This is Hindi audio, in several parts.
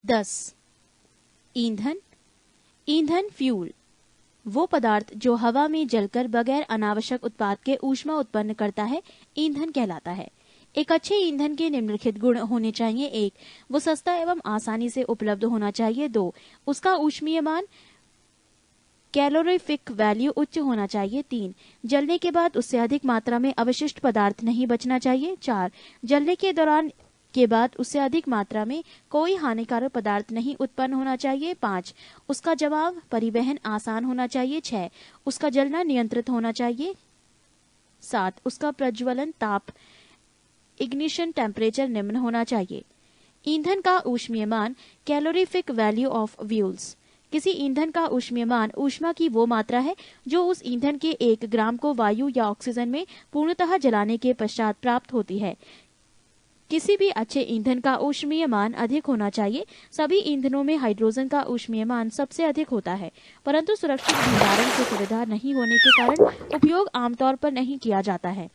10. ईंधन। ईंधन फ्यूल वो पदार्थ जो हवा में जलकर बगैर अनावश्यक उत्पाद के ऊष्मा उत्पन्न करता है, ईंधन कहलाता है। एक अच्छे ईंधन के निम्नलिखित गुण होने चाहिए। 1. वो सस्ता एवं आसानी से उपलब्ध होना चाहिए। 2. उसका ऊष्मीय मान कैलोरीफिक वैल्यू उच्च होना चाहिए। 3. जलने के बाद उससे अधिक मात्रा में अवशिष्ट पदार्थ नहीं बचना चाहिए। 4. जलने के दौरान के बाद उससे अधिक मात्रा में कोई हानिकारक पदार्थ नहीं उत्पन्न होना चाहिए। 5. उसका जमाव परिवहन आसान होना चाहिए। 6. उसका जलना नियंत्रित होना चाहिए। 7. उसका प्रज्वलन ताप इग्निशन टेम्परेचर निम्न होना चाहिए। ईंधन का ऊष्मीय मान कैलोरीफिक वैल्यू ऑफ फ्यूल्स। किसी ईंधन का ऊष्मीय मान ऊष्मा की वो मात्रा है जो उस ईंधन के 1 ग्राम को वायु या ऑक्सीजन में पूर्णतः जलाने के पश्चात प्राप्त होती है। किसी भी अच्छे ईंधन का ऊष्मीय मान अधिक होना चाहिए। सभी ईंधनों में हाइड्रोजन का ऊष्मीय मान सबसे अधिक होता है, परंतु सुरक्षित भंडारण की सुविधा नहीं होने के कारण उपयोग आमतौर पर नहीं किया जाता है।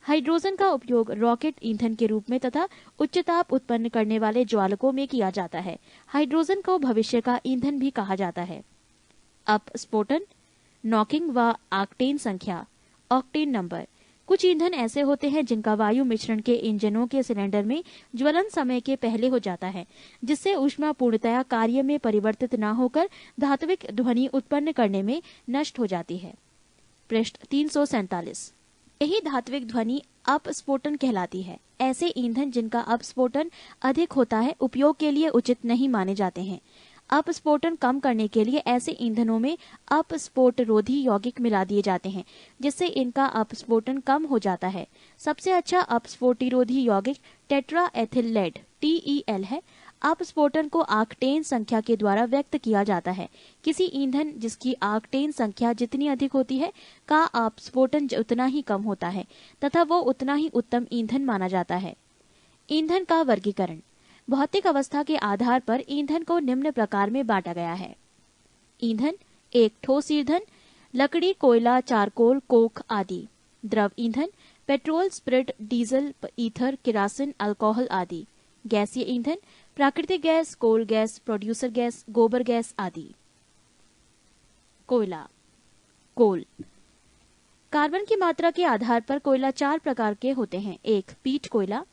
हाइड्रोजन का उपयोग रॉकेट ईंधन के रूप में तथा उच्च ताप उत्पन्न करने वाले ज्वालकों में किया जाता है। हाइड्रोजन को भविष्य का ईंधन भी कहा जाता है। अपस्फोटन, नॉकिंग व ऑक्टेन संख्या, ऑक्टेन नंबर। कुछ ईंधन ऐसे होते हैं जिनका वायु मिश्रण के इंजनों के सिलेंडर में ज्वलन समय के पहले हो जाता है, जिससे ऊष्मा पूर्णतया कार्य में परिवर्तित न होकर धात्विक ध्वनि उत्पन्न करने में नष्ट हो जाती है। पृष्ठ 347। यही धात्विक ध्वनि अपस्फोटन कहलाती है। ऐसे ईंधन जिनका अपस्फोटन अधिक होता है उपयोग के लिए उचित नहीं माने जाते हैं। अपस्फोटन कम करने के लिए ऐसे ईंधनों में अपस्फोट रोधी यौगिक मिला दिए जाते हैं, जिससे इनका अपस्फोटन कम हो जाता है। सबसे अच्छा अपस्फोटिरोधी यौगिक टेट्रा एथिल लेड TEL है। अपस्फोटन को ऑक्टेन संख्या के द्वारा व्यक्त किया जाता है। किसी ईंधन जिसकी ऑक्टेन संख्या जितनी अधिक होती है का अपस्फोटन उतना ही कम होता है तथा वो उतना ही उत्तम ईंधन माना जाता है। ईंधन का वर्गीकरण। भौतिक अवस्था के आधार पर ईंधन को निम्न प्रकार में बांटा गया है। ईंधन। 1. ठोस ईंधन, लकड़ी, कोयला, चारकोल, कोक आदि। द्रव ईंधन, petrol, spirit, diesel, ether, kerosene, alcohol आदि। गैसीय ईंधन, प्राकृतिक gas, coal gas, producer gas, गोबर गैस आदि। कोयला, कोल। कार्बन की मात्रा के आधार पर कोयला 4 प्रकार के होते हैं। 1. पीट कोयला।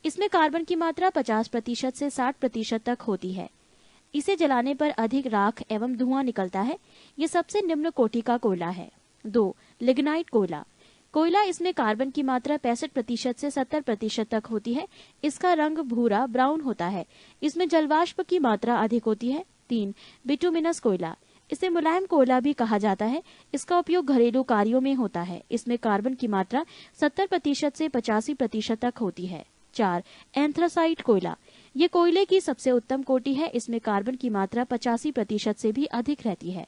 इसमें कार्बन की मात्रा 50% से 60% तक होती है। इसे जलाने पर अधिक राख एवं धुआं निकलता है। ये सबसे निम्न कोटि का कोयला है। 2. लिग्नाइट कोयला। कोयला इसमें कार्बन की मात्रा 65% से 70% तक होती है। इसका रंग भूरा ब्राउन होता है। इसमें जलवाष्प की मात्रा अधिक होती है। 3. बिटुमिनस कोयला। इसे मुलायम कोयला भी कहा जाता है। इसका उपयोग घरेलू कार्यों में होता है। इसमें कार्बन की मात्रा 70% से 85% तक होती है। 4. एंथ्रासाइट कोयला। ये कोयले की सबसे उत्तम कोटि है। इसमें कार्बन की मात्रा 85% से भी अधिक रहती है।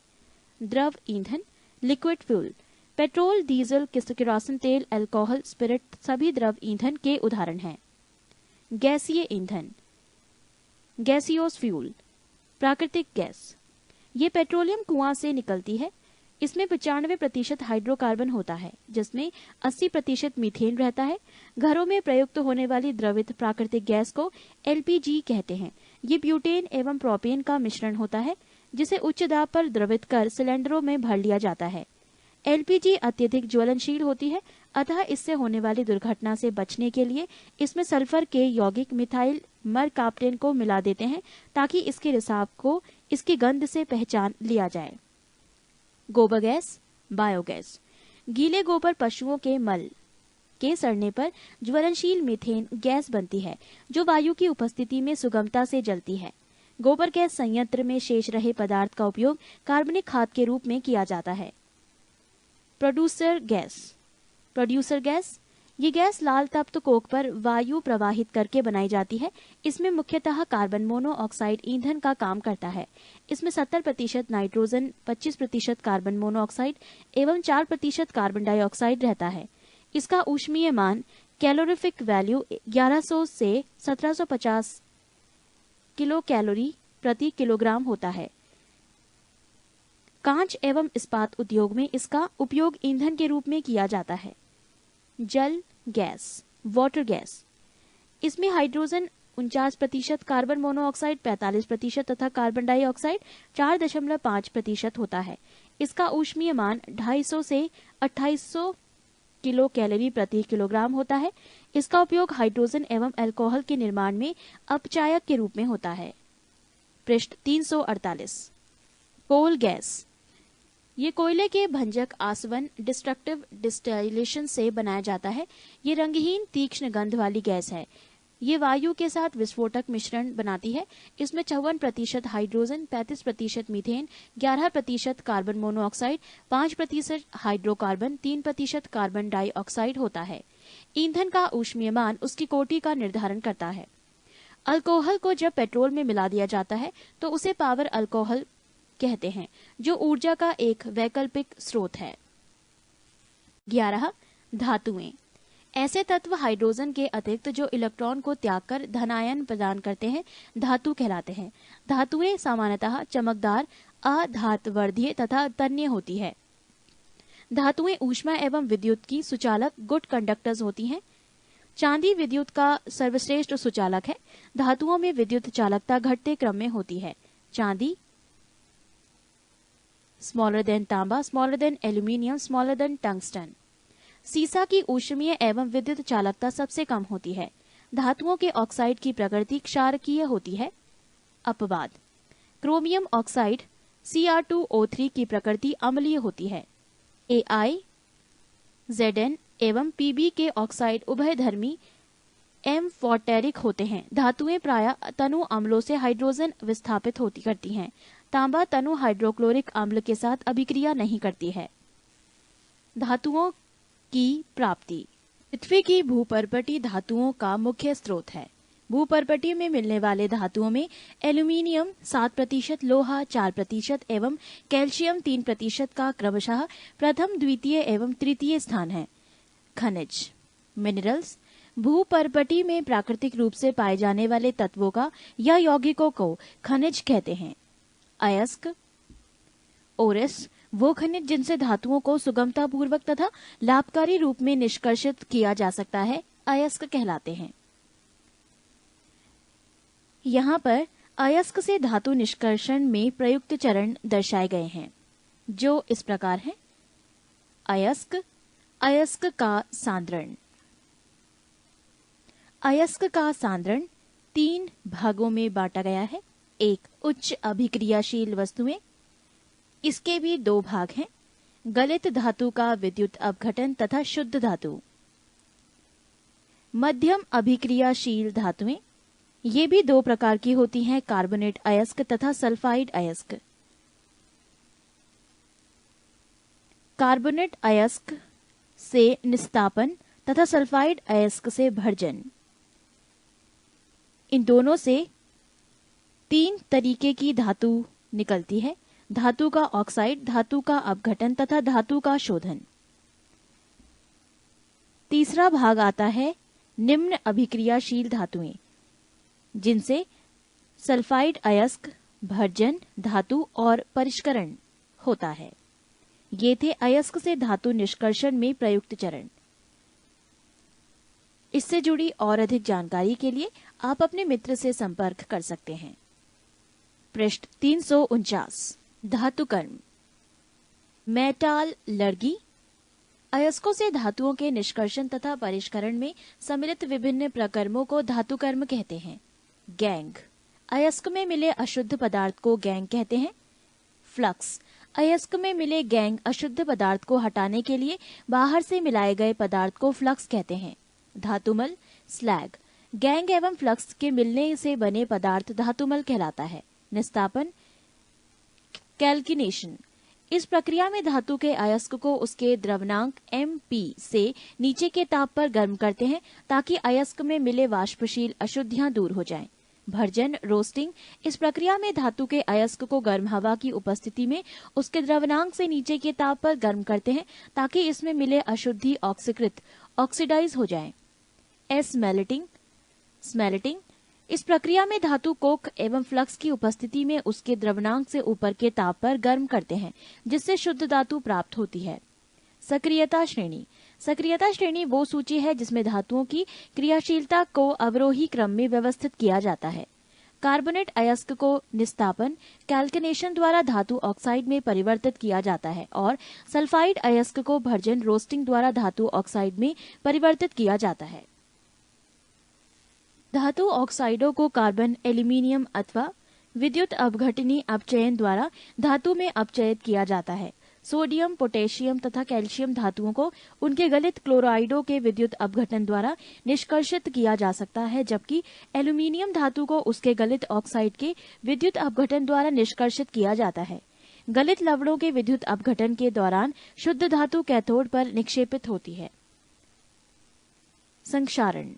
द्रव ईंधन, liquid fuel. Petrol, diesel, kerosene तेल, अल्कोहल, स्पिरिट सभी द्रव ईंधन के उदाहरण हैं। गैसीय ईंधन, गैसियोस फ्यूल, प्राकृतिक गैस। ये पेट्रोलियम कुआं से निकलती है। इसमें 95% हाइड्रोकार्बन होता है, जिसमें 80% मीथेन रहता है। घरों में प्रयुक्त होने वाली द्रवित प्राकृतिक गैस को LPG कहते हैं। ये ब्यूटेन एवं प्रोपेन का मिश्रण होता है, जिसे उच्च दाब पर द्रवित कर सिलेंडरों में भर लिया जाता है। LPG अत्यधिक ज्वलनशील होती है, अतः इससे होने वाली दुर्घटना से बचने के लिए इसमें सल्फर के यौगिक मिथाइल मरकाप्टेन को मिला देते हैं, ताकि इसके रिसाव को इसकी गंध से पहचान लिया जाए। गोबर गैस, बायोगैस। गीले गोबर पशुओं के मल के सड़ने पर ज्वलनशील मीथेन गैस बनती है, जो वायु की उपस्थिति में सुगमता से जलती है। गोबर गैस संयंत्र में शेष रहे पदार्थ का उपयोग कार्बनिक खाद के रूप में किया जाता है। Producer gas, producer gas. ये गैस लाल तप्त कोक पर वायु प्रवाहित करके बनाई जाती है। इसमें मुख्यतः कार्बन मोनोऑक्साइड ईंधन का काम करता है। इसमें 70% नाइट्रोजन, 25% कार्बन मोनोऑक्साइड एवं 4% कार्बन डाइऑक्साइड रहता है। इसका ऊष्मीय मान कैलोरीफिक वैल्यू 1100 से 1750 किलो कैलोरी प्रति किलोग्राम होता है। कांच एवं इस्पात उद्योग में इसका उपयोग ईंधन के रूप में किया जाता है। जल गैस, वाटर गैस। इसमें हाइड्रोजन 49%, कार्बन मोनोऑक्साइड 45% तथा कार्बन डाइऑक्साइड 4.5% होता है। इसका ऊष्मीय मान 250 से 2800 किलो कैलोरी प्रति किलोग्राम होता है। इसका उपयोग हाइड्रोजन एवं अल्कोहल के निर्माण में अपचायक के रूप में होता है। पृष्ठ 348। Coal gas. ये कोयले के भंजक आसवन डिस्ट्रक्टिव डिस्टिलेशन से बनाया जाता है। ये रंगहीन तीक्ष्ण गंध वाली गैस है। ये वायु के साथ विस्फोटक मिश्रण बनाती है। इसमें 54% hydrogen, 35% methane, 11% carbon monoxide, 5% hydrocarbon, 3% carbon dioxide होता है। ईंधन का ऊष्मीय मान उसकी कोटि का निर्धारण करता है। अल्कोहल को जब पेट्रोल में मिला दिया जाता है तो उसे पावर अल्कोहल कहते हैं, जो ऊर्जा का एक वैकल्पिक स्रोत है। 11. धातुएं। ऐसे तत्व हाइड्रोजन के अतिरिक्त जो इलेक्ट्रॉन को त्याग कर धनायन प्रदान करते हैं धातु कहलाते हैं। धातुएं सामान्यतः चमकदार, अधातवर्धीय तथा तन्य होती है। धातुएं ऊष्मा एवं विद्युत की सुचालक गुड कंडक्टर्स होती हैं। चांदी विद्युत का सर्वश्रेष्ठ सुचालक है। धातुओं में विद्युत चालकता घटते क्रम में होती है। चांदी स्मॉलर देन तांबा, smaller than aluminium, smaller than tungsten. सीसा की ऊष्मीय एवं विद्युत चालकता सबसे कम होती है। धातुओं के ऑक्साइड की प्रकृति क्षारकीय होती है। अपवाद: क्रोमियम ऑक्साइड Cr2O3 की प्रकृति अम्लीय होती है। Ai, Zn एवं Pb के ऑक्साइड उभयधर्मी एम्फोटेरिक होते हैं। धातुएं प्रायः तनु अम्लों से हाइड्रोजन विस्थापित करती हैं। तांबा तनु हाइड्रोक्लोरिक अम्ल के साथ अभिक्रिया नहीं करती है। धातुओं की प्राप्ति। पृथ्वी की भूपर्पटी धातुओं का मुख्य स्रोत है। भूपर्पटी में मिलने वाले धातुओं में एल्यूमिनियम 7%, लोहा 4% एवं कैल्शियम 3% का क्रमशः प्रथम, द्वितीय एवं तृतीय स्थान है। खनिज मिनरल्स। भूपर्पटी में प्राकृतिक रूप से पाए जाने वाले तत्वों का या यौगिकों को खनिज कहते हैं। अयस्क ओरिस वो खनिज जिनसे धातुओं को सुगमता पूर्वक तथा लाभकारी रूप में निष्कर्षित किया जा सकता है, अयस्क कहलाते हैं। यहाँ पर अयस्क से धातु निष्कर्षण में प्रयुक्त चरण दर्शाए गए हैं, जो इस प्रकार हैं। अयस्क, अयस्क का सांद्रण। अयस्क का सांद्रण 3 भागों में बांटा गया है। एक, उच्च अभिक्रियाशील वस्तुएं। इसके भी 2 भाग हैं, गलित धातु का विद्युत अपघटन तथा शुद्ध धातु। मध्यम अभिक्रियाशील धातुएं, ये भी 2 प्रकार की होती हैं, कार्बोनेट अयस्क तथा सल्फाइड अयस्क। कार्बोनेट अयस्क से निस्तापन तथा सल्फाइड अयस्क से भर्जन। इन दोनों से 3 तरीके की धातु निकलती है: धातु का ऑक्साइड, धातु का अपघटन तथा धातु का शोधन। तीसरा भाग आता है निम्न अभिक्रियाशील धातुएं, जिनसे सल्फाइड अयस्क, भर्जन, धातु और परिष्करण होता है। ये थे अयस्क से धातु निष्कर्षण में प्रयुक्त चरण। इससे जुड़ी और अधिक जानकारी के लिए आप अपने मित्र से संपर्क कर सकते हैं। पृष्ठ 349। धातु कर्म। मेटालर्जी। अयस्कों से धातुओं के निष्कर्षण तथा परिष्करण में सम्मिलित विभिन्न प्रकर्मों को धातु कर्म कहते हैं। गैंग। अयस्क में मिले अशुद्ध पदार्थ को गैंग कहते हैं। फ्लक्स। अयस्क में मिले गैंग अशुद्ध पदार्थ को हटाने के लिए बाहर से मिलाए गए पदार्थ को फ्लक्स कहते हैं। धातुमल, स्लैग। गैंग एवं फ्लक्स के मिलने से बने पदार्थ धातुमल कहलाता है। निस्तापन, कैल्किनेशन। इस प्रक्रिया में धातु के अयस्क को उसके द्रवनांक Mp से नीचे के ताप पर गर्म करते हैं ताकि अयस्क में मिले वाष्पशील अशुद्धियां दूर हो जाएं। Version, roasting. इस प्रक्रिया में धातु के अयस्क को गर्म हवा की उपस्थिति में उसके द्रवनांक से नीचे के ताप पर गर्म करते हैं ताकि इसमें मिले अशुद्धि ऑक्सीकृत, ऑक्सीडाइज हो जाएं। स्मेल्टिंग। इस प्रक्रिया में धातु कोक एवं फ्लक्स की उपस्थिति में उसके द्रवनांक से ऊपर के ताप पर गर्म करते हैं, जिससे शुद्ध धातु प्राप्त होती है। सक्रियता श्रेणी। सक्रियता श्रेणी वो सूची है जिसमें धातुओं की क्रियाशीलता को अवरोही क्रम में व्यवस्थित किया जाता है। कार्बोनेट अयस्क को निस्तापन कैल्किनेशन द्वारा धातु ऑक्साइड में परिवर्तित किया जाता है और सल्फाइड अयस्क को भर्जन रोस्टिंग द्वारा धातु ऑक्साइड में परिवर्तित किया जाता है। धातु ऑक्साइडों को कार्बन, एल्यूमीनियम अथवा विद्युत अपघटनी अपचयन द्वारा धातु में अपचयित किया जाता है। सोडियम, पोटेशियम तथा कैल्शियम धातुओं को उनके गलित क्लोराइडों के विद्युत अपघटन द्वारा निष्कर्षित किया जा सकता है, जबकि एल्यूमीनियम धातु को उसके गलित ऑक्साइड के विद्युत अपघटन द्वारा निष्कर्षित किया जाता है। गलित लवणों के विद्युत अपघटन के दौरान शुद्ध धातु कैथोड पर निक्षेपित होती है। संक्षारण।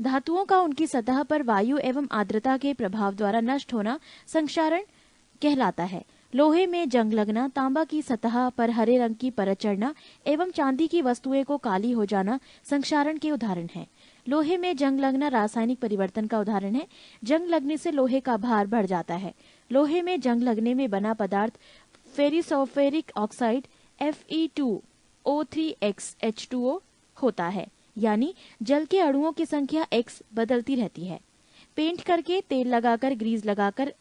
धातुओं का उनकी सतह पर वायु एवं आर्द्रता के प्रभाव द्वारा नष्ट होना संक्षारण कहलाता है। लोहे में जंग लगना, तांबा की सतह पर हरे रंग की परत चढ़ना एवं चांदी की वस्तुएं को काली हो जाना संक्षारण के उदाहरण हैं। लोहे में जंग लगना रासायनिक परिवर्तन का उदाहरण है। जंग लगने से लोहे का भार बढ़ जाता है। लोहे में जंग लगने में बना पदार्थ फेरिसोफेरिक ऑक्साइड Fe2O3H2O होता है, यानी जल के अणुओं की संख्या X बदलती रहती है। पेंट करके, तेल लगाकर, ग्रीस लगाकर,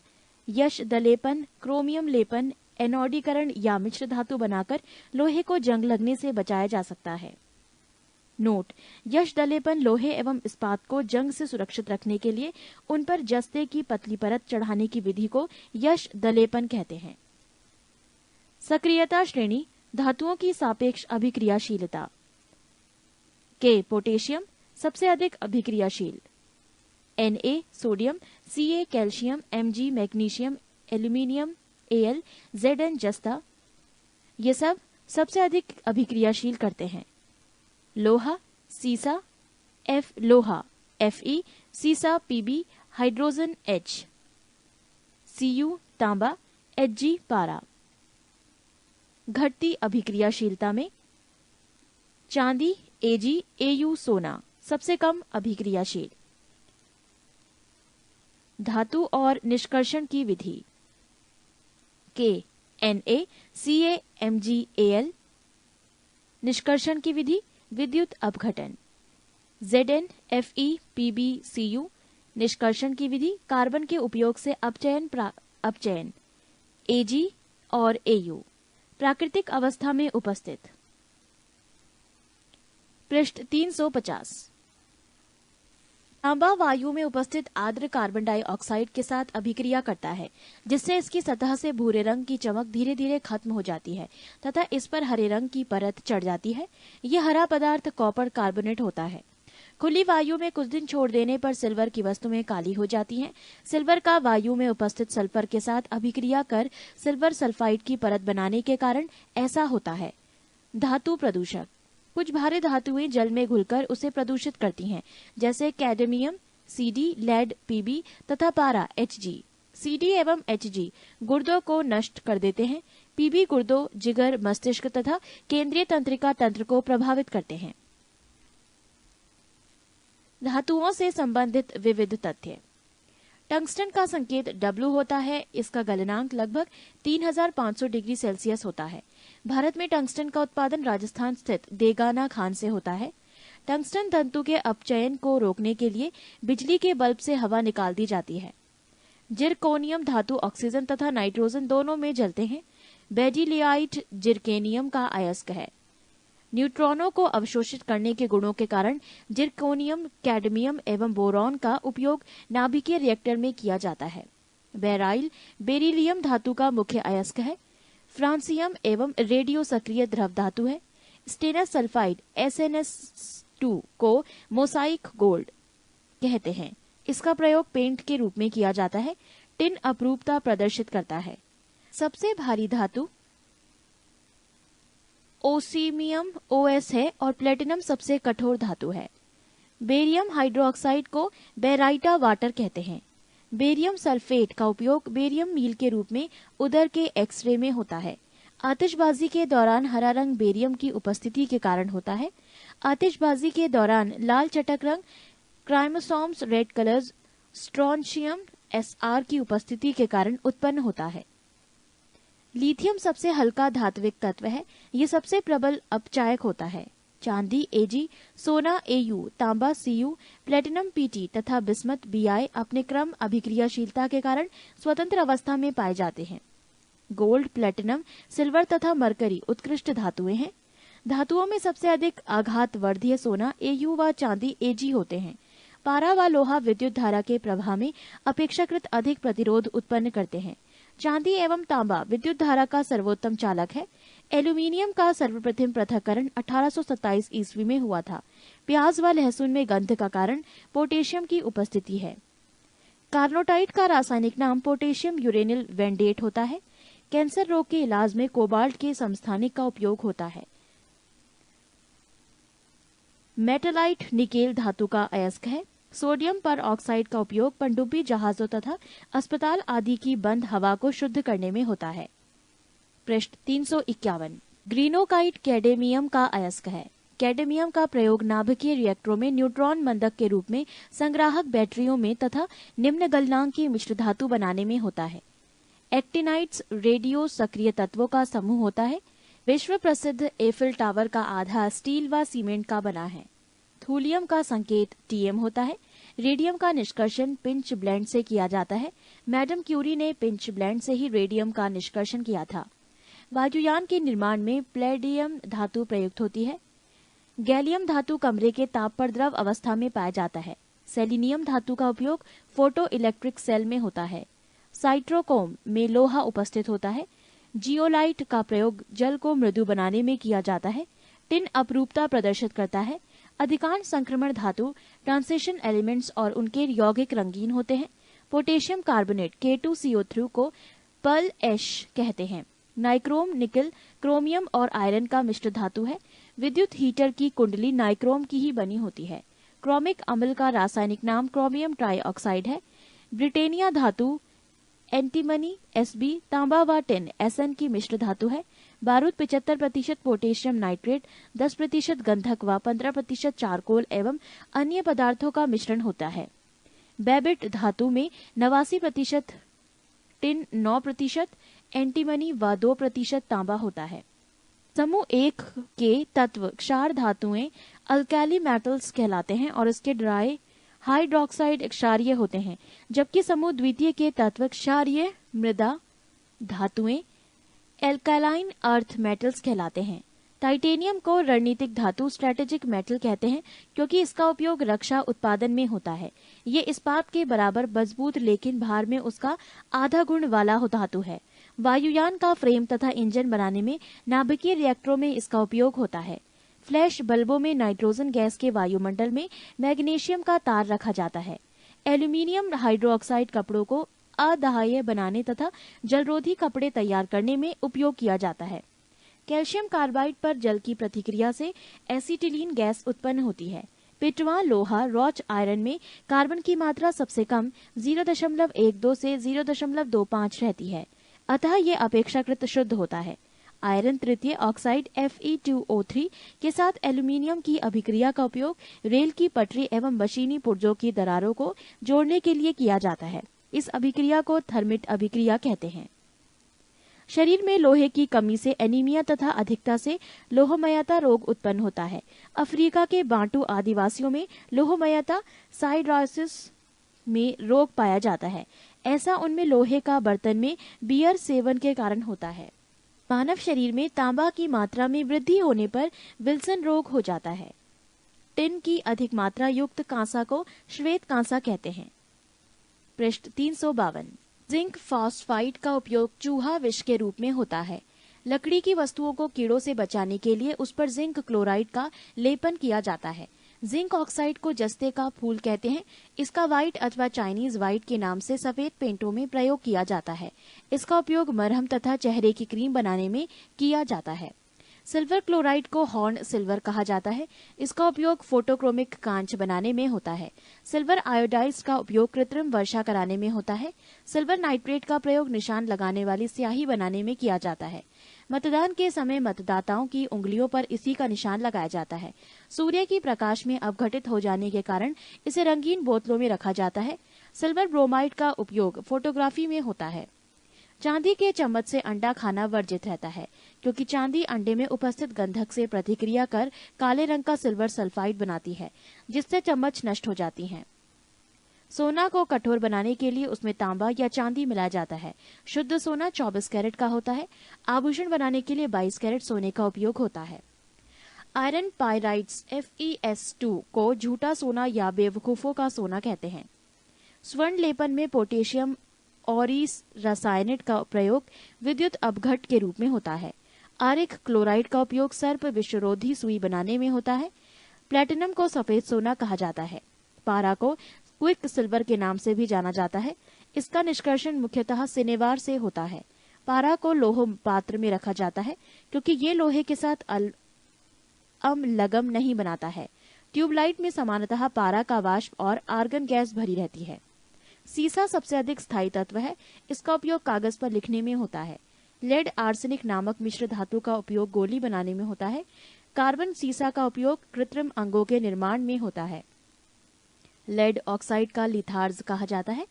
यश दलेपन, क्रोमियम लेपन, एनोडीकरण या मिश्र धातु बनाकर लोहे को जंग लगने से बचाया जा सकता है। नोट: यश दलेपन लोहे एवं इस्पात को जंग से सुरक्षित रखने के लिए उन पर जस्ते की पतली परत चढ़ाने की विधि को यश दलेपन कहते हैं। सक्रियता श्रेणी। धातुओं की सापेक्ष अभिक्रियाशीलता। के पोटेशियम सबसे अधिक अभिक्रियाशील, Na sodium, Ca calcium, Mg magnesium, aluminium, Al, Zn जस्ता, ये सब सबसे अधिक अभिक्रियाशील करते हैं। लोहा, सीसा, F लोहा, Fe सीसा, Pb हाइड्रोजन H, Cu तांबा, Hg पारा। घटती अभिक्रियाशीलता में चांदी, Ag, Au सोना सबसे कम अभिक्रियाशील। धातु और निष्कर्षण की विधि। के Na Ca Mg Al निष्कर्षण की विधि विद्युत अपघटन। Zn Fe Pb Cu निष्कर्षण की विधि कार्बन के उपयोग से अपचयन। Ag और Au प्राकृतिक अवस्था में उपस्थित। पृष्ठ 350। तांबा वायु में उपस्थित आर्द्र कार्बन डाइऑक्साइड के साथ अभिक्रिया करता है, जिससे इसकी सतह से भूरे रंग की चमक धीरे धीरे खत्म हो जाती है तथा इस पर हरे रंग की परत चढ़ जाती है। यह हरा पदार्थ कॉपर कार्बोनेट होता है। खुली वायु में कुछ दिन छोड़ देने पर सिल्वर की वस्तुएं काली हो जाती हैं। सिल्वर का वायु में उपस्थित सल्फर के साथ अभिक्रिया कर सिल्वर सल्फाइड की परत बनाने के कारण ऐसा होता है। धातु प्रदूषक। कुछ भारी धातुएं जल में घुलकर उसे प्रदूषित करती हैं, जैसे कैडमियम Cd, लेड Pb तथा पारा Hg। Cd एवं Hg गुर्दों को नष्ट कर देते हैं। Pb गुर्दों, जिगर, मस्तिष्क तथा केंद्रीय तंत्रिका तंत्र को प्रभावित करते हैं। धातुओं से संबंधित विविध तथ्य। टंगस्टन का संकेत W होता है। इसका गलनांक लगभग 3500 डिग्री सेल्सियस होता है। भारत में टंगस्टन का उत्पादन राजस्थान स्थित देगाना खान से होता है। टंगस्टन तंतु के अपचयन को रोकने के लिए बिजली के बल्ब से हवा निकाल दी जाती है। जिरकोनियम धातु ऑक्सीजन तथा नाइट्रोजन दोनों में जलते हैं। बेडिलियाइट जिरकेनियम का अयस्क है। न्यूट्रॉनों को अवशोषित करने के गुणों के कारण जिरकोनियम, कैडमियम एवं बोरॉन का उपयोग नाभिकीय रिएक्टर में किया जाता है। बेराइल बेरिलियम धातु का मुख्य अयस्क है। फ्रांसियम एवं रेडियो सक्रिय द्रव धातु है। स्टेनस सल्फाइड SNS2 को मोसाइक गोल्ड कहते हैं। इसका प्रयोग पेंट के रूप में किया जाता है। टिन अपरूपता प्रदर्शित करता है। सबसे भारी धातु ओसीमियम OS है और प्लेटिनम सबसे कठोर धातु है। बेरियम हाइड्रोक्साइड को बेराइटा वाटर कहते हैं। बेरियम सल्फेट का उपयोग बेरियम मील के रूप में उदर के एक्सरे में होता है। आतिशबाजी के दौरान हरा रंग बेरियम की उपस्थिति के कारण होता है। आतिशबाजी के दौरान लाल चटक रंग क्राइमोसोम्स रेड कलर्स स्ट्रोंशियम SR की उपस्थिति के कारण उत्पन्न होता है। लिथियम सबसे हल्का धात्विक तत्व है। ये सबसे प्रबल अपचायक होता है। चांदी Ag, सोना Au, तांबा Cu, प्लेटिनम Pt तथा बिस्मथ Bi अपने क्रम अभिक्रियाशीलता के कारण स्वतंत्र अवस्था में पाए जाते हैं। गोल्ड, प्लेटिनम, सिल्वर तथा मरकरी उत्कृष्ट धातुएं हैं। धातुओं में सबसे अधिक आघातवर्धीय सोना Au व चांदी Ag होते हैं। पारा व लोहा विद्युत धारा के प्रवाह में अपेक्षाकृत अधिक प्रतिरोध उत्पन्न करते हैं। चांदी एवं तांबा विद्युत धारा का सर्वोत्तम चालक है। एल्यूमिनियम का सर्वप्रथम पृथक्करण 1827 ईस्वी में हुआ था। प्याज व लहसुन में गंध का कारण पोटेशियम की उपस्थिति है। कार्नोटाइट का रासायनिक नाम पोटेशियम यूरेनिल वेंडेट होता है। कैंसर रोग के इलाज में कोबाल्ट के समस्थानिक का उपयोग होता है। मेटालाइट निकेल धातु का अयस्क है। सोडियम पर ऑक्साइड का उपयोग पनडुब्बी जहाजों तथा अस्पताल आदि की बंद हवा को शुद्ध करने में होता है। पृष्ठ 351। ग्रीनोकाइट कैडमियम का अयस्क है। कैडमियम का प्रयोग नाभिकीय रिएक्टरों में न्यूट्रॉन मंदक के रूप में, संग्राहक बैटरियों में तथा निम्न गलनांक की मिश्र धातु बनाने में होता है। एक्टिनाइट्स रेडियो सक्रिय तत्वों का समूह होता है। विश्व प्रसिद्ध एफिल टावर का आधार स्टील व सीमेंट का बना है। थूलियम का संकेत Tm होता है। रेडियम का निष्कर्षण पिंच ब्लेंड से किया जाता है। मैडम क्यूरी ने पिंच ब्लेंड से ही रेडियम का निष्कर्षण किया था। वायुयान के निर्माण में प्लेडियम धातु प्रयुक्त होती है। गैलियम धातु कमरे के ताप पर द्रव अवस्था में पाया जाता है। सेलिनियम धातु का उपयोग फोटो इलेक्ट्रिक सेल में होता है। साइट्रोकोम में लोहा उपस्थित होता है। जियोलाइट का प्रयोग जल को मृदु बनाने में किया जाता है। टिन अपरूपता प्रदर्शित करता है। अधिकांश संक्रमण धातु ट्रांसिशन एलिमेंट्स और उनके यौगिक रंगीन होते हैं। पोटेशियम कार्बोनेट K2CO3 को पर्ल ऐश कहते हैं। नाइक्रोम निकल, क्रोमियम और आयरन का मिश्र धातु है। विद्युत हीटर की कुंडली नाइक्रोम की ही बनी होती है। क्रोमिक अम्ल का रासायनिक नाम क्रोमियम ट्राइऑक्साइड है। ब्रिटेनिया धातु एंटीमनी Sb, तांबा व टिन Sn की मिश्र धातु है। बारूद 75% पोटेशियम नाइट्रेट, 10% गंधक व 15% चारकोल एवं अन्य पदार्थों का मिश्रण होता है। बेबिट धातु में 89% टिन, 9% एंटीमनी व 2% तांबा होता है। समूह 1 के तत्व क्षार धातुएं अल्कैली मेटल्स कहलाते हैं और इसके ड्राई हाइड्रोक्साइड क्षारीय होते हैं, जबकि समूह द्वितीय के तत्व क्षारीय मृदा धातुएं एल्कालाइन अर्थ मेटल्स कहलाते हैं। टाइटेनियम को रणनीतिक धातु स्ट्रेटेजिक मेटल कहते हैं क्योंकि इसका उपयोग रक्षा उत्पादन में होता है। ये इस्पात के बराबर मजबूत लेकिन भार में उसका आधा गुण वाला धातु है। वायुयान का फ्रेम तथा इंजन बनाने में नाभिकीय रिएक्टरों में इसका उपयोग होता है। फ्लैश बल्बों में नाइट्रोजन गैस के वायुमंडल में मैग्नीशियम का तार रखा जाता है। एल्यूमिनियम हाइड्रोक्साइड कपड़ों को अदाह्य बनाने तथा जलरोधी कपड़े तैयार करने में उपयोग किया जाता है। कैल्शियम कार्बाइड पर जल की प्रतिक्रिया से एसिटिलीन गैस उत्पन्न होती है। पिटवा लोहा रॉच आयरन में कार्बन की मात्रा सबसे कम 0.12 से 0.25 रहती है, अतः ये अपेक्षाकृत शुद्ध होता है। आयरन तृतीय ऑक्साइड Fe2O3 के साथ एल्यूमिनियम की अभिक्रिया का उपयोग रेल की पटरी एवं मशीनी पुर्जों की दरारों को जोड़ने के लिए किया जाता है। इस अभिक्रिया को थर्मिट अभिक्रिया कहते हैं। शरीर में लोहे की कमी से एनीमिया तथा अधिकता से लोहमयता रोग उत्पन्न होता है। अफ्रीका के बांटू आदिवासियों में लोहमयता साइड्रोसिस में रोग पाया जाता है। ऐसा उनमें लोहे का बर्तन में बियर सेवन के कारण होता है। मानव शरीर में तांबा की मात्रा में वृद्धि होने पर विल्सन रोग हो जाता है। टिन की अधिक मात्रा युक्त कांसा को श्वेत कांसा कहते हैं। पृष्ठ 352। जिंक फॉस्फाइड का उपयोग चूहा विष के रूप में होता है। लकड़ी की वस्तुओं को कीड़ों से बचाने के लिए उस पर जिंक क्लोराइड का लेपन किया जाता है। जिंक ऑक्साइड को जस्ते का फूल कहते हैं। इसका व्हाइट अथवा चाइनीज व्हाइट के नाम से सफेद पेंटों में प्रयोग किया जाता है। इसका उपयोग मरहम तथा चेहरे की क्रीम बनाने में किया जाता है। सिल्वर क्लोराइड को हॉर्न सिल्वर कहा जाता है। इसका उपयोग फोटोक्रोमिक कांच बनाने में होता है। सिल्वर आयोडाइड का उपयोग कृत्रिम वर्षा कराने में होता है। सिल्वर नाइट्रेट का प्रयोग निशान लगाने वाली स्याही बनाने में किया जाता है। मतदान के समय मतदाताओं की उंगलियों पर इसी का निशान लगाया जाता है। सूर्य की प्रकाश में अपघटित हो जाने के कारण इसे रंगीन बोतलों में रखा जाता है। सिल्वर ब्रोमाइड का उपयोग फोटोग्राफी में होता है। चांदी के चम्मच से अंडा खाना वर्जित रहता है, क्योंकि चांदी अंडे में उपस्थित गंधक से प्रतिक्रिया कर काले रंग का सिल्वर सल्फाइड बनाती है, जिससे चम्मच नष्ट हो जाती हैं। सोना को कठोर बनाने के लिए उसमें तांबा या चांदी मिलाया जाता है। शुद्ध सोना 24 कैरेट का होता है। आभूषण बनाने के लिए 22 कैरेट सोने का उपयोग होता है। आयरन पाइराइड्स FeS2 को झूठा सोना या बेवकूफों का सोना कहते हैं। स्वर्ण लेपन में पोटेशियम और इस रासायनिक का प्रयोग विद्युत अपघट के रूप में होता है। आरिक क्लोराइड का उपयोग सर्प विषरोधी सुई बनाने में होता है। प्लेटिनम को सफेद सोना कहा जाता है। पारा को क्विक सिल्वर के नाम से भी जाना जाता है। इसका निष्कर्षण मुख्यतः सिनेवार से होता है। पारा को लोह पात्र में रखा जाता है, क्योंकि ये लोहे के साथ लगम नहीं बनाता है। ट्यूबलाइट में सामान्यतः पारा का वाष्प और आर्गन गैस भरी रहती है। सीसा सबसे अधिक स्थायी तत्व है। इसका उपयोग कागज पर लिखने में होता है। लेड आर्सेनिक नामक मिश्र धातु का उपयोग गोली बनाने में होता है। कार्बन सीसा का उपयोग कृत्रिम अंगों के निर्माण में होता है। लेड ऑक्साइड का लिथार्ज कहा जाता है,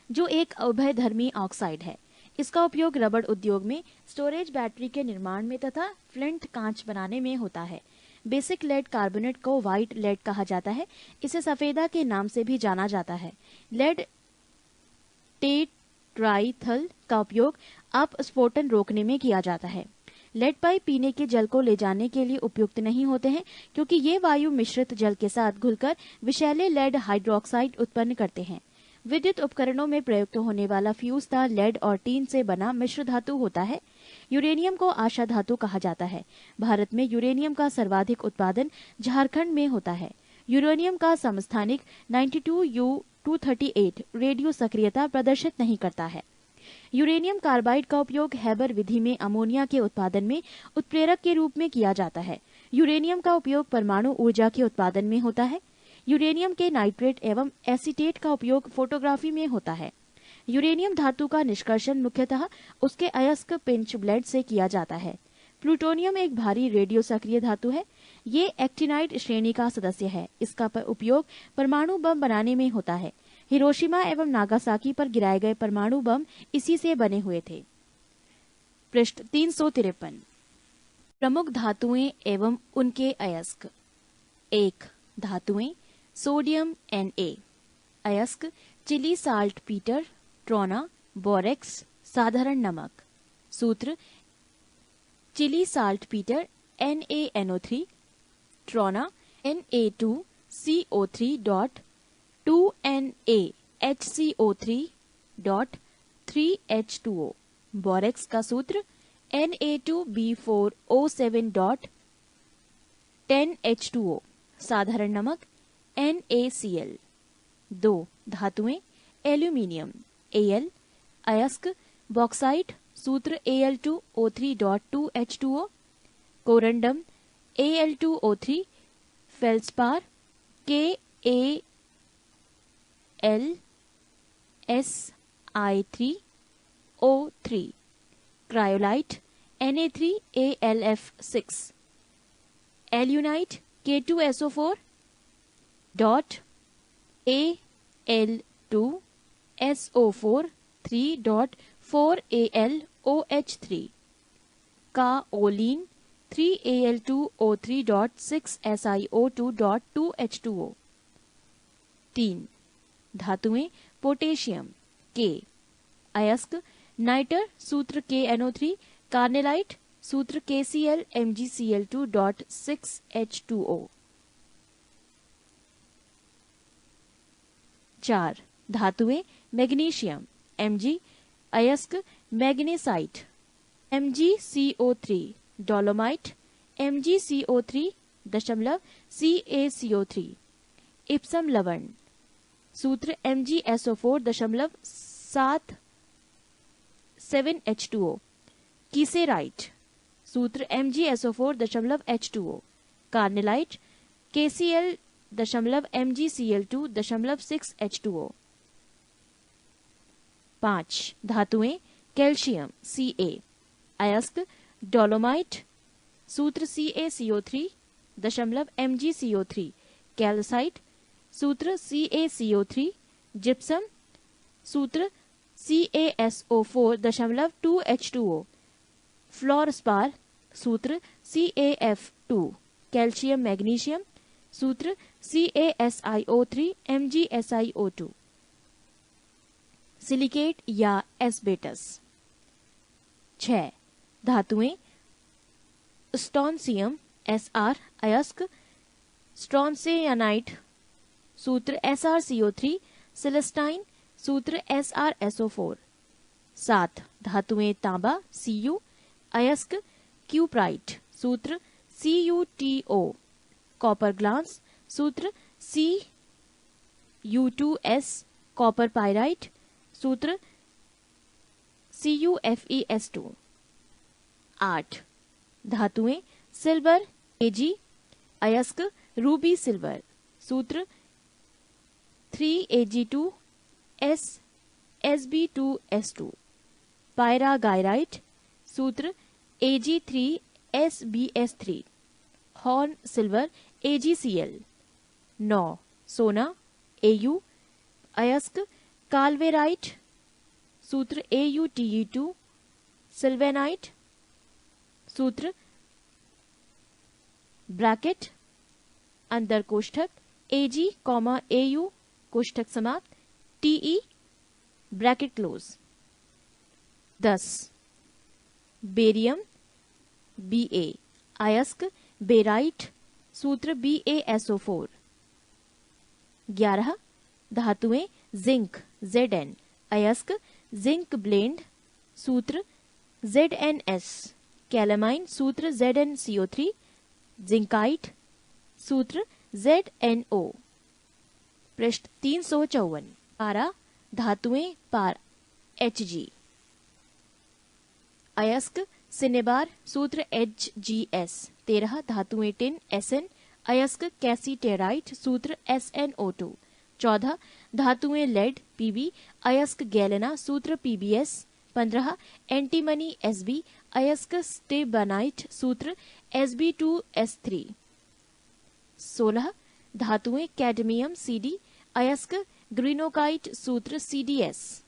जो एक उभयधर्मी ऑक्साइड है। इसका उपयोग रबड़ उद्योग में, स्टोरेज बैटरी के निर्माण में तथा फ्लिंट कांच बनाने में होता है। बेसिक लेड कार्बोनेट को व्हाइट लेड कहा जाता है। इसे सफेदा के नाम से भी जाना जाता है। लेड टेट्राइथल का उपयोग अपस्फोटन रोकने में किया जाता है। लेड पाइप पीने के जल को ले जाने के लिए उपयुक्त नहीं होते हैं, क्योंकि ये वायु मिश्रित जल के साथ घुलकर विषैले लेड हाइड्रोक्साइड उत्पन्न करते हैं। विद्युत उपकरणों में प्रयुक्त होने वाला फ्यूज तार लेड और टीन से बना मिश्र धातु होता है। यूरेनियम को आशा धातु कहा जाता है। भारत में यूरेनियम का सर्वाधिक उत्पादन झारखंड में होता है। यूरेनियम का समस्थानिक 92U238 रेडियो सक्रियता प्रदर्शित नहीं करता है। यूरेनियम कार्बाइड का उपयोग हैबर विधि में अमोनिया के उत्पादन में उत्प्रेरक के रूप में किया जाता है। यूरेनियम का उपयोग परमाणु ऊर्जा के उत्पादन में होता है। यूरेनियम के नाइट्रेट एवं एसीटेट का उपयोग फोटोग्राफी में होता है। यूरेनियम धातु का निष्कर्षण मुख्यतः उसके अयस्क पिंच ब्लेड से किया जाता है। प्लूटोनियम एक भारी रेडियो सक्रिय धातु है। ये एक्टिनाइड श्रेणी का सदस्य है। इसका उपयोग परमाणु बम बनाने में होता है। हिरोशिमा एवं नागासाकी पर गिराए गए परमाणु बम इसी से बने हुए थे। पृष्ठ 353। प्रमुख धातुएं एवं उनके अयस्क। 1. धातुएं। Sodium Na। अयस्क Chile saltpetre, trona, borax, साधारण नमक। सूत्र Chile saltpetre NaNO3, trona Na2CO3.2NaHCO3.3H2O। Borax का सूत्र Na2B4O7.10H2O। साधारण नमक NaCl। 2. धातुएं। Aluminium Al। अयस्क बॉक्साइट, सूत्र Al2O3.2H2O। Corundum Al2O3। Feldspar KAlSi3O3। Cryolite Na3AlF6। Alunite K2SO4.Al2SO4 3.4AlOH3। Kaolin 3Al2O3.6SiO2.2H2O। 3. धातुएं। Potassium K। अयस्क नाइटर, सूत्र KNO3। कार्नेलाइट, सूत्र KCl MgCl2.6H2O। 4. धातुएं। Magnesium Mg। अयस्क magnesite MgCO3। Dolomite MgCO3.CaCO3। Epson लवण, सूत्र MgSO4.7H2O। कीसेराइट, सूत्र MgSO4.H2O। Carnallite KCl.MgCl2.6H2O। 5. धातुएं। Calcium Ca। अयस्क डोलोमाइट, सूत्र CaCO3.MgCO3। कैल्साइट, सूत्र CaCO3। जिप्सम, सूत्र CaSO4.2H2O। फ्लोरस्पार सूत्र CaF2। कैल्शियम मैग्नीशियम सूत्र CaSiO3 MgSiO2। सिलिकेट या एस्बेटस। 6 धातुएं स्टोनसियम Sr अयस्क, स्ट्रोंसियानाइट सूत्र SrCO3, सिलेस्टाइन सूत्र SrSO4। 7 धातुएं तांबा Cu अयस्क, क्यूप्राइट सूत्र CuTO, कॉपर ग्लास सूत्र Cu2S, कॉपर पाइराइट सूत्र CuFeS2। 8 धातुएं सिल्वर Ag अयस्क, रूबी सिल्वर सूत्र 3Ag2S Sb2S2। पायरागायराइट सूत्र Ag3SbS3। Horn silver AgCl। 9 सोना Au अयस्क, काल्वेराइट सूत्र AuTe2, सिल्वेनाइट सूत्र ब्रैकेट अंदर कोष्ठक Ag, Au कोष्ठक समाप्त Te bracket close. 10 barium Ba अयस्क, बेराइट सूत्र BaSO4। 11 धातुएं जिंक Zn अयस्क, जिंक ब्लेंड सूत्र ZnS, कैलामाइन सूत्र ZnCO3, जिंकाइट सूत्र ZnO। पृष्ठ 354। पारा धातुएं पार Hg अयस्क, सिनेबार सूत्र HgS। 13 धातुएं टिन Sn अयस्क, कैसीटेराइट सूत्र SnO2। 14 धातुएं लेड Pb अयस्क, गैलेना सूत्र PbS। 15 एंटीमनी Sb अयस्क, स्टेबानाइट सूत्र Sb2S3। 16 धातुएं कैडमियम Cd अयस्क, ग्रीनोकाइट सूत्र CdS।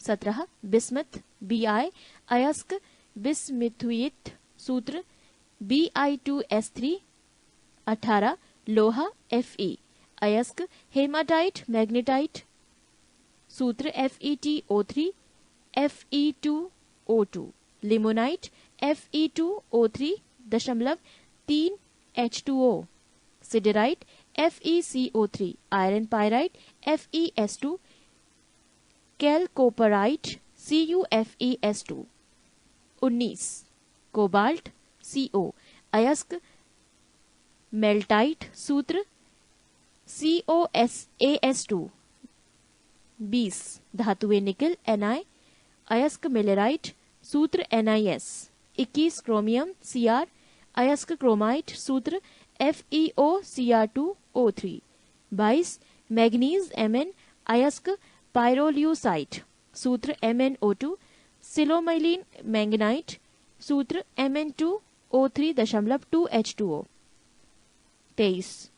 17 बिस्मथ Bi अयस्क, बिस्मिथुइट सूत्र Bi2S3। 18 लोहा Fe अयस्क, हेमाटाइट मैग्नेटाइट सूत्र FeTO3 Fe2O2। Limonite Fe2O3.3H2O। Siderite FeCO3, iron pyrite FeS2, कैलकोपराइट CuFeS2। 19 cobalt Co अयस्क, मेल्टाइट सूत्र COSAS2। 20 धातुएं निकल Ni अयस्क, मिलेराइट सूत्र NiS। 21 क्रोमियम Cr अयस्क, क्रोमाइट सूत्र FeOCr2O3। 22 मैग्नीज Mn अयस्क, पायरोल्यूसाइट सूत्र MnO2, सिलोमैलिन मैंगनाइट सूत्र Mn2O3.2H2O। 23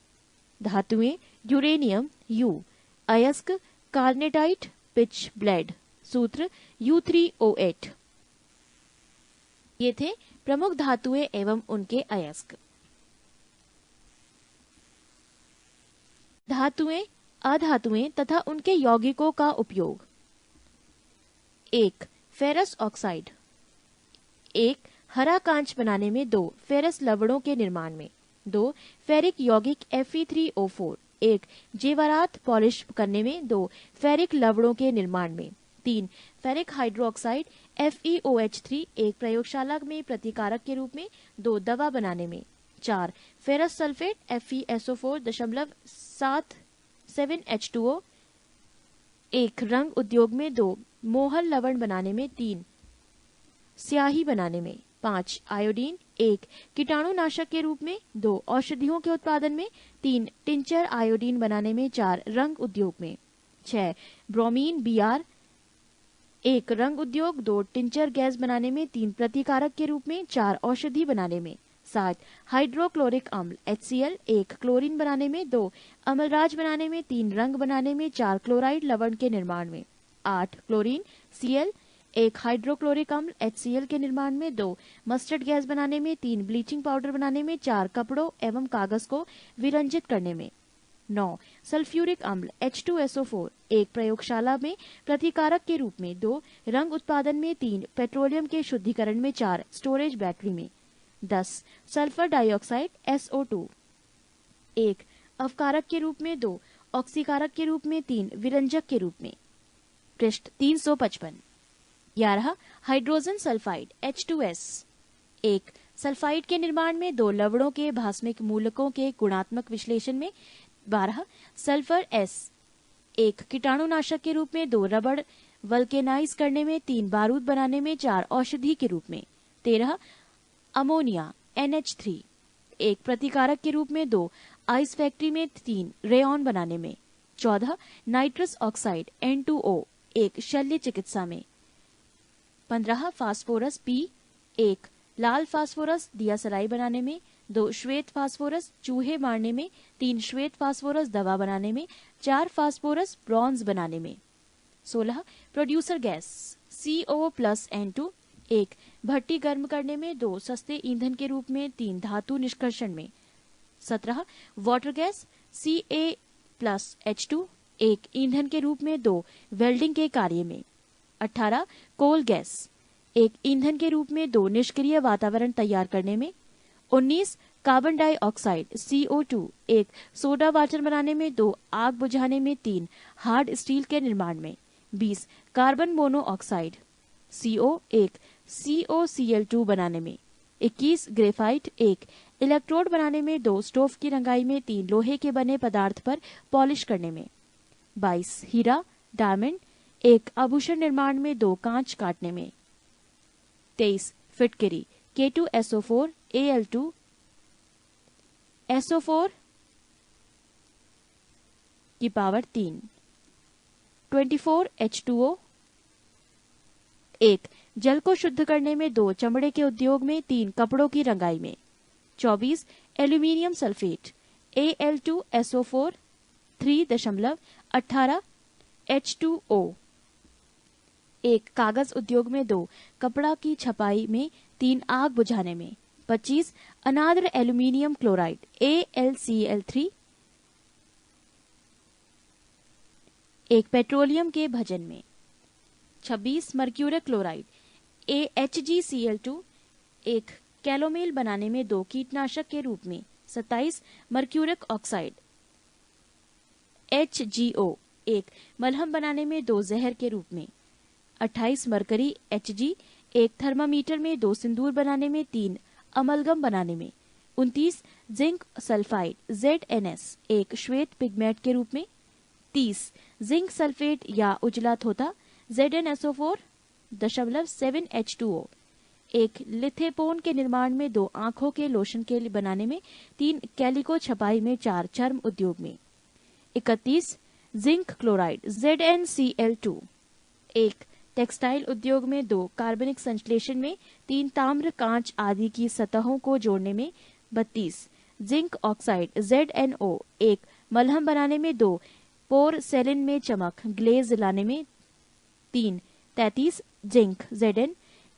धातुएं यूरेनियम U अयस्क, कार्नेटाइट पिच ब्लेड सूत्र U3O8। ये थे प्रमुख धातुएं एवं उनके अयस्क। धातुएं, अधातुएं तथा उनके यौगिकों का उपयोग। 1 फेरस ऑक्साइड। 1 हरा कांच बनाने में। 2 फेरस लवणों के निर्माण में। 2 फेरिक यौगिक Fe3O4। 1 जेवरात पॉलिश करने में। 2 फेरिक लवणों के निर्माण में। 3 फेरिक हाइड्रोक्साइड FeOH3, एक प्रयोगशाला में प्रतिकारक के रूप में। 2 दवा बनाने में। 4 फेरस सल्फेट FeSO4.77H2O, 1 रंग उद्योग में। 2 मोहर लवण बनाने में। 3 स्याही बनाने में। 5 आयोडीन, 1 कीटाणुनाशक के रूप में। 2 औषधियों के उत्पादन में। 3 टिंचर आयोडीन बनाने में। 4 रंग उद्योग में। 6 ब्रोमीन Br, 1 रंग उद्योग। 2 टिंचर गैस बनाने में। 3 प्रतिकारक के रूप में। 4 औषधि बनाने में। 7 हाइड्रोक्लोरिक अम्ल HCl, 1 क्लोरीन बनाने में। 2 अम्लराज बनाने में। 3 रंग बनाने में। 4 क्लोराइड लवण के निर्माण में। 8 क्लोरीन Cl, 1 हाइड्रोक्लोरिक अम्ल HCl के निर्माण में, 2 मस्टर्ड गैस बनाने में, 3 ब्लीचिंग पाउडर बनाने में, 4 कपड़ों एवं कागज को विरंजित करने में, 9 सल्फ्यूरिक अम्ल H2SO4, 1 प्रयोगशाला में प्रतिकारक के रूप में, 2 रंग उत्पादन में, 3 पेट्रोलियम के शुद्धिकरण में, 4 स्टोरेज बैटरी में, 10 सल्फर डाइऑक्साइड SO2, 1 अवकारक के रूप में, 2 ऑक्सीकारक के रूप में, 3 विरंजक के रूप में। पृष्ठ 355। 11 हाइड्रोजन सल्फाइड H2S, 1 सल्फाइड के निर्माण में, 2 लवणों के भास्मिक मूलकों के गुणात्मक विश्लेषण में, 12 सल्फर S, 1 कीटाणुनाशक के रूप में, 2 रबड़ वल्केनाइज करने में, 3 बारूद बनाने में, 4 औषधि के रूप में, 13 अमोनिया NH3, 1 प्रतिकारक के रूप में, 2 आइस फैक्ट्री में, 3 रेयॉन बनाने में, 14 नाइट्रस ऑक्साइड N2O, 1 शल्य चिकित्सा में, 15 फास्फोरस P, 1 लाल फास्फोरस दियासलाई बनाने में, 2 श्वेत फास्फोरस चूहे मारने में, 3 श्वेत फास्फोरस दवा बनाने में, 4 फास्फोरस ब्रॉन्ज बनाने में, 16 प्रोड्यूसर गैस CO+N2, 1 भट्टी गर्म करने में, 2 सस्ते ईंधन के रूप में, 3 धातु निष्कर्षण में, 17 वाटर गैस Ca+H2, 1 ईंधन के रूप में, 2 वेल्डिंग के कार्य में, 18 कोल गैस, 1 ईंधन के रूप में, 2 निष्क्रिय वातावरण तैयार करने में, 19 carbon dioxide CO2, 1 soda water बनाने में, 2 आग बुझाने में, 3 हार्ड स्टील के निर्माण में, 20 कार्बन मोनोऑक्साइड CO, 1 COCl2 बनाने में, 21 ग्रेफाइट, 1 इलेक्ट्रोड बनाने में, 2 स्टोव की रंगाई में, 3 लोहे के बने पदार्थ पर पॉलिश करने में, 22 हीरा डायमंड, 1 आभूषण निर्माण में, 2 कांच काटने में, 23 फिटकरी K2SO4 Al2 SO4 की पावर 3, 24 H2O, 1 जल को शुद्ध करने में, 2 चमड़े के उद्योग में, 3 कपड़ों की रंगाई में, 24 एल्यूमिनियम सल्फेट Al2SO4 3.18 H2O, 1 कागज उद्योग में, 2 कपड़ा की छपाई में, 3 आग बुझाने में, 25 अनाद्र एल्यूमिनियम क्लोराइड AlCl3, 1 पेट्रोलियम के भजन में, 26 मर्क्यूरिक क्लोराइड HgCl2, 1 कैलोमेल बनाने में, 2 कीटनाशक के रूप में, 27 मर्क्यूरिक ऑक्साइड HgO, 1 मलहम बनाने में, 2 जहर के रूप में, 28 मरकरी Hg, 1 थर्मामीटर में, 2 सिंदूर बनाने में, 3 अमलगम बनाने में, 29 जिंक सल्फाइड ZnS, 1 श्वेत पिगमेंट के रूप में, 30 जिंक सल्फेट या उजला थोथा ZnSO4.7 H2O, 1 लिथेपोन के निर्माण में, 2 आंखों के लोशन के बनाने में, 3 कैलिको छपाई में, 4 चर्म उद्योग में, 31 जिंक क्लोराइड ZnCl2, 1 टेक्सटाइल उद्योग में, 2 कार्बनिक संश्लेषण में, 3 ताम्र कांच आदि की सतहों को जोड़ने में, 32 जिंक ऑक्साइड ZnO, 1 मलहम बनाने में, 2 पोरसेलिन में चमक ग्लेज लाने में, 33 जिंक Zn,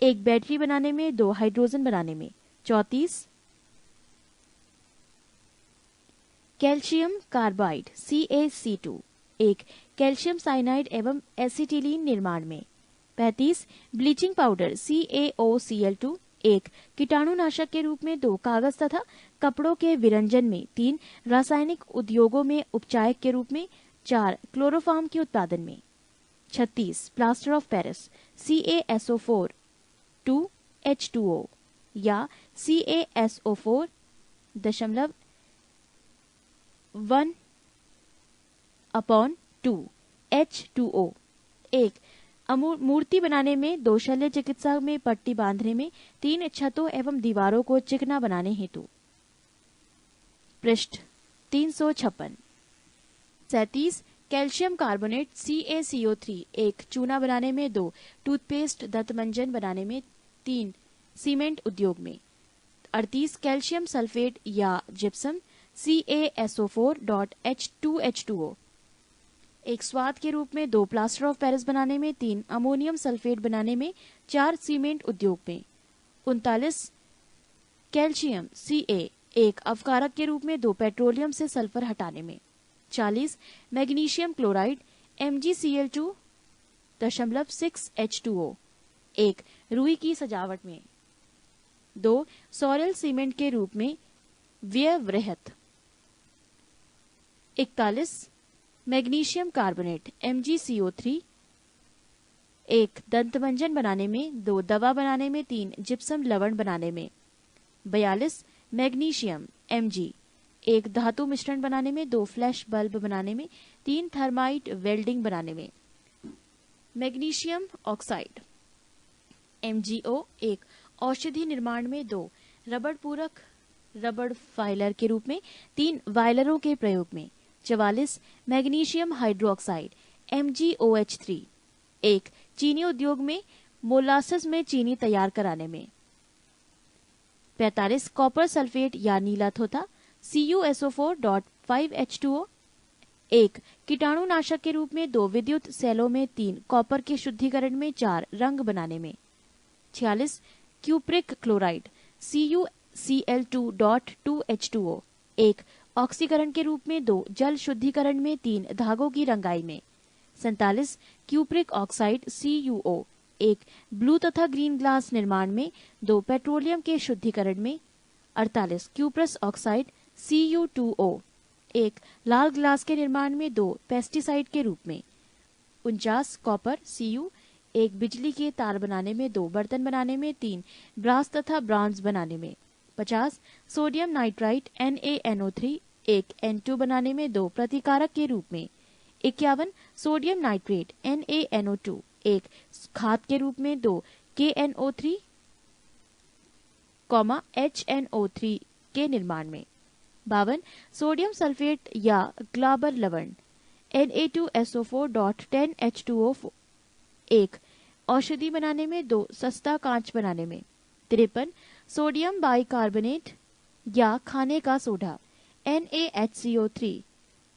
1 बैटरी बनाने में, 2 हाइड्रोजन बनाने में, 34 calcium carbide CaC2, 1 calcium cyanide एवं एसिटिलीन निर्माण में, 35 ब्लीचिंग पाउडर CaOCl2, 1 कीटाणुनाशक के रूप में, 2 कागज तथा कपड़ों के विरंजन में, 3 रासायनिक उद्योगों में उपचायक के रूप में, 4 क्लोरोफॉर्म के उत्पादन में, 36 plaster of Paris CaSO4 2 H2O या CaSO4.1/2 H2O, 1 मूर्ति बनाने में, 2 शल्य चिकित्सा में पट्टी बांधने में, 3 छतों एवं दीवारों को चिकना बनाने हेतु। पृष्ठ 356। 37 कैल्शियम कार्बोनेट CaCO3, 1 चूना बनाने में, 2 टूथपेस्ट दंतमंजन बनाने में, 3 सीमेंट उद्योग में। 38 कैल्शियम सल्फेट या जिप्सम CaSO4.2H2O, 1 स्वाद के रूप में, 2 प्लास्टर ऑफ पेरिस बनाने में, 3 अमोनियम सल्फेट बनाने में, 4 सीमेंट उद्योग में। 39 कैल्शियम Ca 1 अवकारक के रूप में, 2 पेट्रोलियम से सल्फर हटाने में। 40 मैग्नीशियम क्लोराइड Mgcl2.6H2O 1 रुई की सजावट में। 2 सॉरेल सीमेंट के रूप में व्यवहृत। 41 मैग्नीशियम कार्बोनेट MgCO3 1 दंतमंजन बनाने में, 2 दवा बनाने में, 3 जिप्सम लवण बनाने में। 42 मैग्नीशियम Mg 1 धातु मिश्रण बनाने में, 2 फ्लैश बल्ब बनाने में, 3 थर्माइट वेल्डिंग बनाने में। मैग्नीशियम ऑक्साइड MgO 1 औषधि निर्माण में, 2 रबड़ पूरक रबड़ फाइलर के रूप में, 3 वायलरों के प्रयोग में। 44 मैग्नीशियम हाइड्रोक्साइड MgOH3 1 चीनी उद्योग में मोलासस में चीनी तैयार कराने में। 45 कॉपर सल्फेट या नीला थोथा CuSO4.5H2O 1 कीटाणुनाशक के रूप में, 2 विद्युत सेलों में, 3 कॉपर के शुद्धिकरण में, 4 रंग बनाने में। 46 क्यूप्रिक क्लोराइड CuCl2.2H2O 1 ऑक्सीकरण के रूप में, 2 जल शुद्धिकरण में, 3 धागों की रंगाई में। 47 क्यूप्रिक ऑक्साइड CuO 1 ब्लू तथा ग्रीन ग्लास निर्माण में, 2 पेट्रोलियम के शुद्धिकरण में। 48 क्यूप्रस ऑक्साइड Cu2O 1 लाल ग्लास के निर्माण में, 2 पेस्टिसाइड के रूप में। 49 कॉपर Cu 1 बिजली के तार बनाने में, 2 बर्तन बनाने में, 3 ब्रास तथा ब्रॉन्ज बनाने में। 50 सोडियम नाइट्राइट NaNO3 1 N2 बनाने में, 2 प्रतिकारक के रूप में। 51 सोडियम नाइट्रेट NaNO2 1 खाद के रूप में, 2 KNO3, HNO3 के निर्माण में। 52 सोडियम सल्फेट या ग्लाबर लवण Na2SO4.10H2O 1 औषधि बनाने में, 2 सस्ता कांच बनाने में। 53 सोडियम बाइकार्बोनेट या खाने का सोडा NaHCO3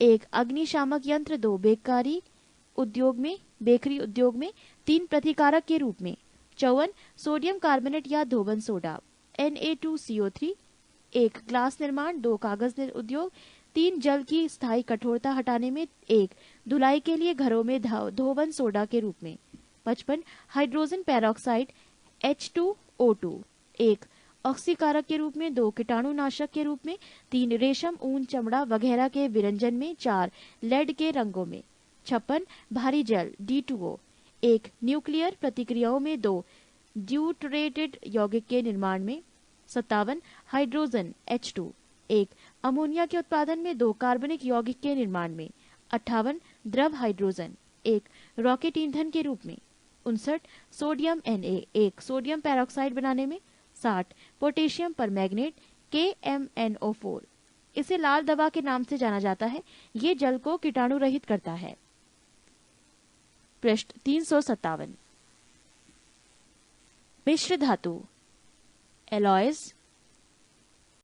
1 अग्निशामक यंत्र, 2 बेकरी उद्योग में, 3 प्रतिकारक के रूप में। 54 सोडियम कार्बोनेट या धोबन सोडा Na2CO3 1 ग्लास निर्माण, 2 कागज उद्योग, 3 जल की स्थायी कठोरता हटाने में, 1 धुलाई के लिए घरों में धोबन सोडा के रूप में। 55 हाइड्रोजन पेरोक्साइड H2O2 1 ऑक्सीकारक के रूप में, 2 कीटाणुनाशक के रूप में, 3 रेशम ऊन चमड़ा वगैरह के विरंजन में, 4 लेड के रंगों में। 56 भारी जल D2O 1 न्यूक्लियर प्रतिक्रियाओं में, 2 ड्यूटरेटेड यौगिक के निर्माण में। 57 हाइड्रोजन H2 1 अमोनिया के उत्पादन में, 2 कार्बनिक यौगिक के निर्माण में। 58 द्रव हाइड्रोजन 1 रॉकेट ईंधन के रूप में। 59 सोडियम Na 1 सोडियम पेरोक्साइड बनाने में। 60 पोटेशियम परमैंगनेट KMnO4 इसे लाल दवा के नाम से जाना जाता है। ये जल को कीटाणु रहित करता है। पृष्ठ 357 मिश्र धातु एलॉयज